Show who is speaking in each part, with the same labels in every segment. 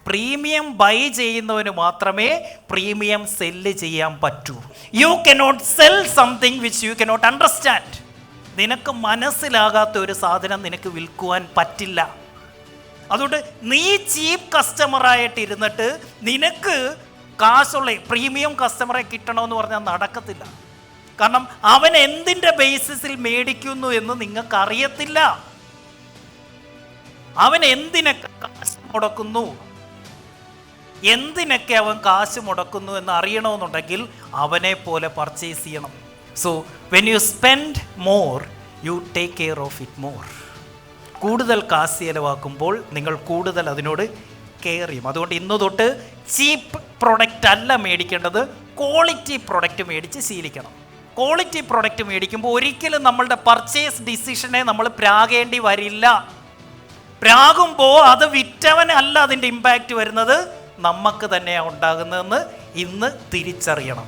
Speaker 1: Premium by ചെയ്യുന്നവന് മാത്രമേ premium cell ചെയ്യാൻ പറ്റൂ. You cannot cell something which you cannot understand. നിനക്ക് മനസ്സിലാകാത്ത ഒരു സാധനം നിനക്ക് വിൽക്കുവാൻ പറ്റില്ല. അതുകൊണ്ട് നീ ചീപ്പ് കസ്റ്റമറായിട്ട് ഇരുന്നിട്ട് നിനക്ക് കാശുള്ള പ്രീമിയം കസ്റ്റമറെ കിട്ടണമെന്ന് പറഞ്ഞാൽ നടക്കത്തില്ല. കാരണം അവൻ എന്തിൻ്റെ ബേസിസിൽ മേടിക്കുന്നു എന്ന് നിങ്ങൾക്ക് അറിയത്തില്ല. അവൻ എന്തിനൊക്കെ കാശ് മുടക്കുന്നു, എന്തിനൊക്കെ അവൻ കാശ് മുടക്കുന്നു എന്ന് അറിയണമെന്നുണ്ടെങ്കിൽ അവനെ പോലെ പർച്ചേസ് ചെയ്യണം. So when you spend more you take care of it more. കൂടുതൽ കാശ് ചിലവാക്കുമ്പോൾ നിങ്ങൾ കൂടുതൽ അതിനോട് കെയർ ചെയ്യും. അതുകൊണ്ട് ഇന്ന് തൊട്ട് ചീപ്പ് പ്രൊഡക്റ്റ് അല്ല മേടിക്കേണ്ടത്, ക്വാളിറ്റി പ്രൊഡക്റ്റ് മേടിച്ച് ശീലിക്കണം. ക്വാളിറ്റി പ്രൊഡക്റ്റ് മേടിക്കുമ്പോൾ ഒരിക്കലും നമ്മളുടെ പർച്ചേസ് ഡിസിഷനെ നമ്മൾ പ്രാകേണ്ടി വരില്ല. പ്രാകുമ്പോൾ അത് വിറ്റവനല്ല അതിൻ്റെ ഇമ്പാക്റ്റ് വരുന്നത്, നമുക്ക് തന്നെയാണ് ഉണ്ടാകുന്നതെന്ന് ഇന്ന് തിരിച്ചറിയണം.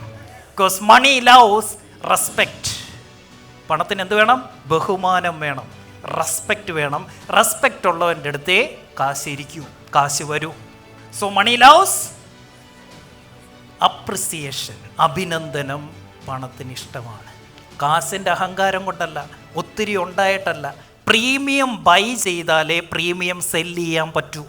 Speaker 1: Because money loves respect. പണത്തിന് എന്ത് വേണം? ബഹുമാനം വേണം, റെസ്പെക്റ്റ് വേണം. റെസ്പെക്റ്റ് ഉള്ളവൻ്റെ അടുത്തേ കാശ് ഇരിക്കൂ, കാശ് വരൂ. സോ മണി ലവ്സ് അപ്രിസിയേഷൻ, അഭിനന്ദനം പണത്തിന് ഇഷ്ടമാണ്. കാശിൻ്റെ അഹങ്കാരം കൊണ്ടല്ല, ഒത്തിരി ഉണ്ടായിട്ടല്ല. പ്രീമിയം ബൈ ചെയ്താലേ പ്രീമിയം സെല്ല് ചെയ്യാൻ പറ്റൂ.